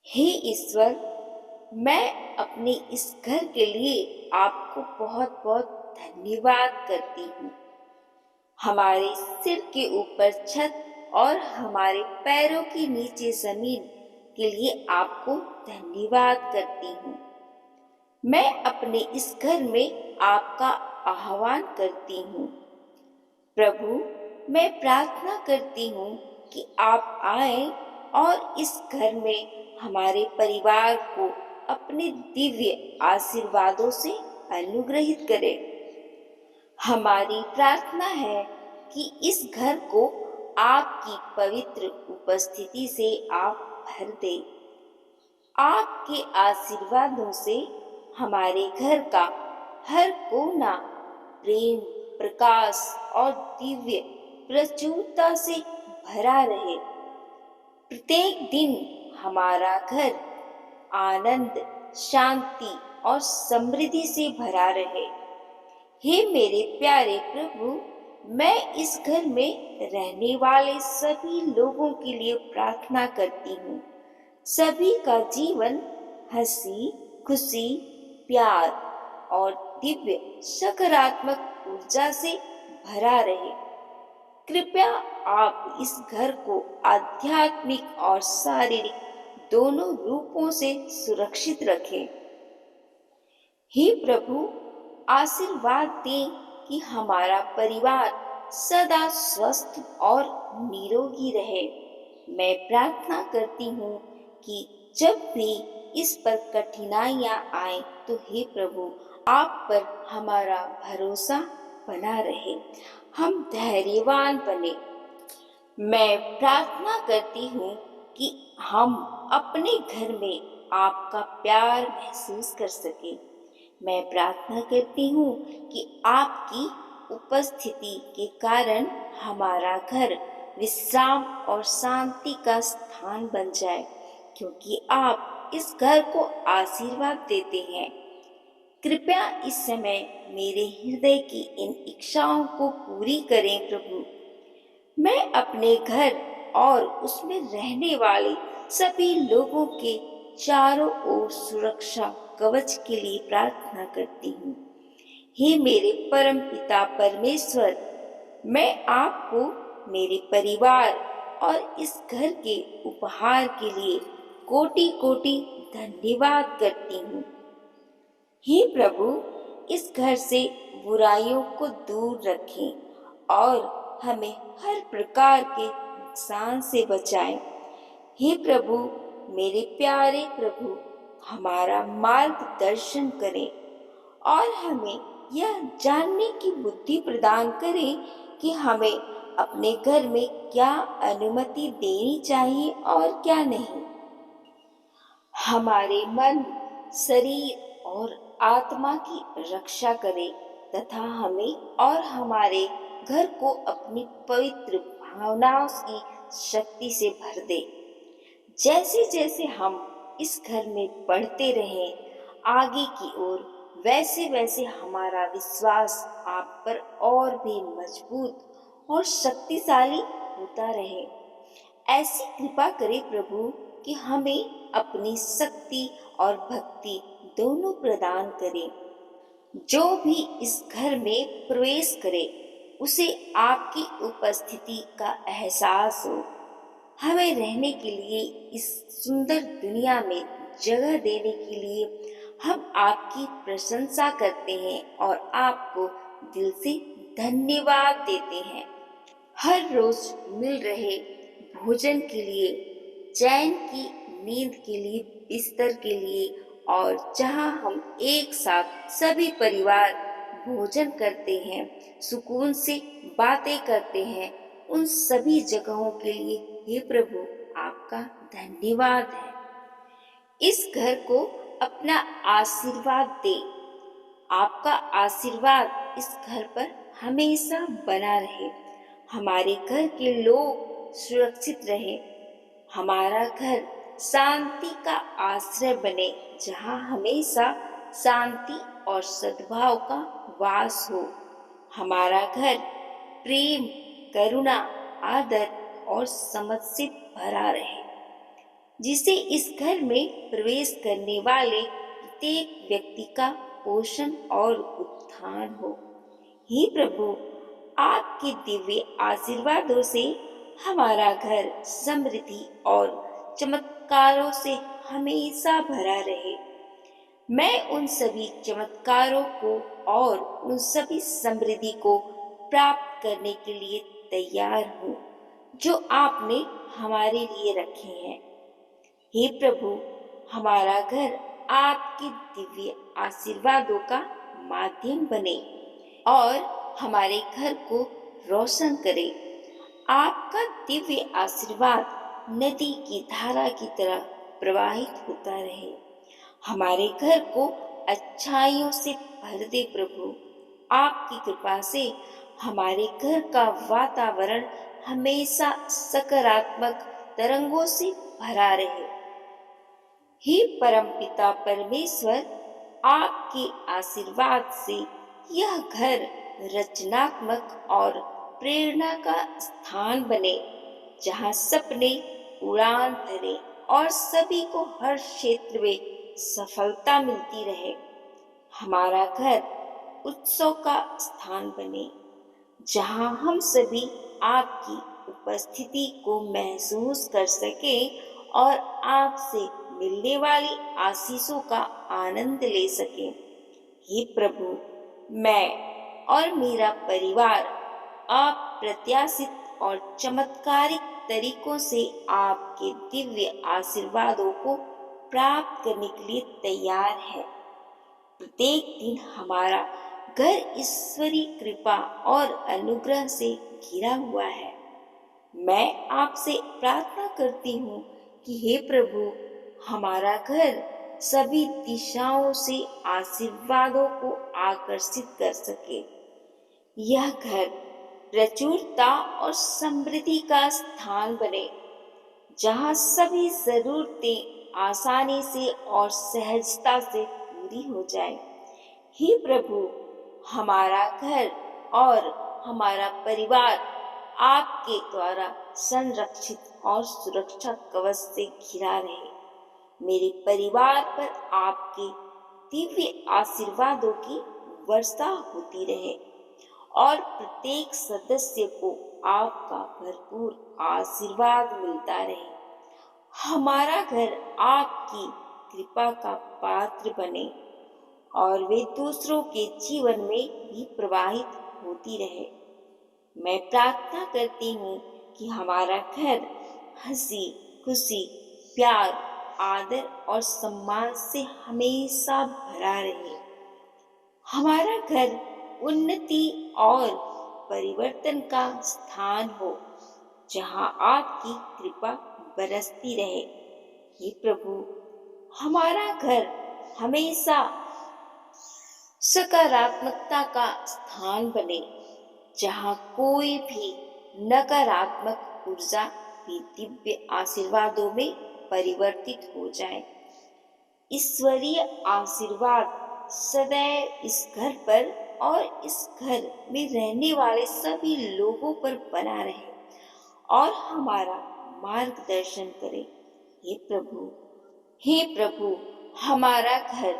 हे ईश्वर, मैं अपने इस घर के लिए आपको बहुत बहुत धन्यवाद करती हूँ। हमारे सिर के ऊपर छत और हमारे पैरों के नीचे जमीन के लिए आपको धन्यवाद करती हूँ। मैं अपने इस घर में आपका आह्वान करती हूँ। प्रभु, मैं प्रार्थना करती हूँ कि आप आए और इस घर में हमारे परिवार को अपने दिव्य आशीर्वादों से अनुग्रहित करें। हमारी प्रार्थना है कि इस घर को आपकी पवित्र उपस्थिति से आप भर दें। आपके आशीर्वादों से हमारे घर का हर कोना प्रेम, प्रकाश और दिव्य प्रचुरता से भरा रहे। प्रत्येक दिन हमारा घर आनंद, शांति और समृद्धि से भरा रहे। हे मेरे प्यारे प्रभु, मैं इस घर में रहने वाले सभी लोगों के लिए प्रार्थना करती हूँ। सभी का जीवन हंसी, खुशी, प्यार और दिव्य सकारात्मक ऊर्जा से भरा रहे। कृपया आप इस घर को आध्यात्मिक और शारीरिक दोनों रूपों से सुरक्षित रखें। हे प्रभु, आशीर्वाद दें कि हमारा परिवार सदा स्वस्थ और निरोगी रहे। मैं प्रार्थना करती हूँ कि जब भी इस पर कठिनाइयाँ आए तो हे प्रभु, आप पर हमारा भरोसा बना रहे, हम धैर्यवान बने। मैं प्रार्थना करती हूँ कि हम अपने घर में आपका प्यार महसूस कर सके। मैं प्रार्थना करती हूँ कि आपकी उपस्थिति के कारण हमारा घर विश्राम और शांति का स्थान बन जाए, क्योंकि आप इस घर को आशीर्वाद देते हैं। कृपया इस समय मेरे हृदय की इन इच्छाओं को पूरी करें प्रभु। मैं अपने घर और उसमें रहने वाले सभी लोगों के चारों ओर सुरक्षा कवच के लिए प्रार्थना करती हूँ। हे मेरे परम पिता परमेश्वर, मैं आपको मेरे परिवार और इस घर के उपहार के लिए कोटि कोटि धन्यवाद करती हूँ। हे प्रभु, इस घर से बुराइयों को दूर रखें और हमें हर प्रकार के नुकसान से बचाएं। हे प्रभु, मेरे प्यारे प्रभु, हमारा मार्गदर्शन करें और हमें यह जानने की बुद्धि प्रदान करें कि हमें अपने घर में क्या अनुमति देनी चाहिए और क्या नहीं। हमारे मन, शरीर और आत्मा की रक्षा करे तथा हमें और हमारे घर को अपनी पवित्र भावनाओं की शक्ति से भर दे। जैसे जैसे हम इस घर में बढ़ते रहें आगे की ओर, वैसे वैसे हमारा विश्वास आप पर और भी मजबूत और शक्तिशाली होता रहे। ऐसी कृपा करे प्रभु कि हमें अपनी शक्ति और भक्ति दोनों प्रदान करें। जो भी इस घर में प्रवेश करे उसे आपकी उपस्थिति का एहसास हो। हमें रहने के लिए इस सुंदर दुनिया में जगह देने के लिए हम आपकी प्रशंसा करते हैं और आपको दिल से धन्यवाद देते हैं। हर रोज मिल रहे भोजन के लिए, चैन की नींद के लिए, बिस्तर के लिए और जहां हम एक साथ सभी परिवार भोजन करते हैं, सुकून से बातें करते हैं, उन सभी जगहों के लिए हे प्रभु आपका धन्यवाद है। इस घर को अपना आशीर्वाद दे। आपका आशीर्वाद इस घर पर हमेशा बना रहे। हमारे घर के लोग सुरक्षित रहे। हमारा घर शांति का आश्रय बने, जहाँ हमेशा शांति और सद्भाव का वास हो। हमारा घर प्रेम, करुणा, आदर और समझ से भरा रहे। जिससे इस घर में प्रवेश करने वाले प्रत्येक व्यक्ति का पोषण और उत्थान हो। हे प्रभु, आपके दिव्य आशीर्वादों से हमारा घर समृद्धि और चमत्कारों से हमेशा भरा रहे। मैं उन सभी चमत्कारों को और उन सभी समृद्धि को प्राप्त करने के लिए तैयार हूँ जो आपने हमारे लिए रखे हैं। हे प्रभु, हमारा घर आपके दिव्य आशीर्वादों का माध्यम बने और हमारे घर को रोशन करे। आपका दिव्य आशीर्वाद नदी की धारा की तरह प्रवाहित होता रहे। हमारे घर को अच्छाइयों से भर दे प्रभु। आपकी कृपा से हमारे घर का वातावरण हमेशा सकारात्मक तरंगों से भरा रहे। हे परमपिता परमेश्वर, आपके आशीर्वाद से यह घर रचनात्मक और प्रेरणा का स्थान बने, जहाँ सपने उड़ान भरे और सभी को हर क्षेत्र में सफलता मिलती रहे। हमारा घर उत्सव का स्थान बने, जहाँ हम सभी आपकी उपस्थिति को महसूस कर सकें और आपसे मिलने वाली आशीषों का आनंद ले सकें। हे प्रभु, मैं और मेरा परिवार आप प्रत्याशित और चमत्कारिक तरीकों से आपके दिव्य आशीर्वादों को प्राप्त करने के लिए तैयार है। प्रत्येक दिन हमारा घर ईश्वरीय कृपा और अनुग्रह से घिरा हुआ है। मैं आपसे प्रार्थना करती हूँ कि हे प्रभु, हमारा घर सभी दिशाओं से आशीर्वादों को आकर्षित कर सके। यह घर प्रचुरता और समृद्धि का स्थान बने, जहाँ सभी जरूरतें आसानी से और सहजता से पूरी हो जाए। हे प्रभु, हमारा घर और हमारा परिवार आपके द्वारा संरक्षित और सुरक्षा कवच से घिरा रहे। मेरे परिवार पर आपके दिव्य आशीर्वादों की वर्षा होती रहे और प्रत्येक सदस्य को आपका भरपूर आशीर्वाद मिलता रहे। हमारा घर आपकी कृपा का पात्र बने और वे दूसरों के जीवन में भी प्रवाहित होती रहे। मैं प्रार्थना करती हूँ कि हमारा घर हंसी खुशी, प्यार, आदर और सम्मान से हमेशा भरा रहे। हमारा घर उन्नति और परिवर्तन का स्थान हो, जहाँ आपकी कृपा बरसती रहे। हे प्रभु, हमारा घर हमेशा सकारात्मकता का स्थान बने, जहाँ कोई भी नकारात्मक ऊर्जा भी दिव्य आशीर्वादों में परिवर्तित हो जाए। ईश्वरीय आशीर्वाद सदैव इस घर पर और इस घर में रहने वाले सभी लोगों पर बना रहे और हमारा मार्गदर्शन करे। हे प्रभु, हमारा घर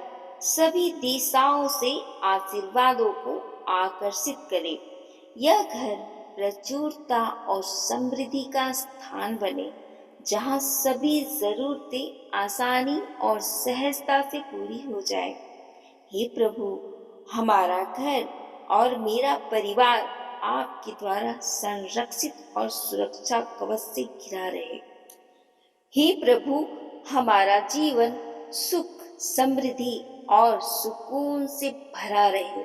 सभी दिशाओं से आशीर्वादों को आकर्षित करे। यह घर प्रचुरता और समृद्धि का स्थान बने, जहाँ सभी जरूरतें आसानी और सहजता से पूरी हो जाए। हे प्रभु, हमारा घर और मेरा परिवार आपके द्वारा संरक्षित और सुरक्षा कवच से घिरा रहे। हे प्रभु, हमारा जीवन सुख, समृद्धि और सुकून से भरा रहे।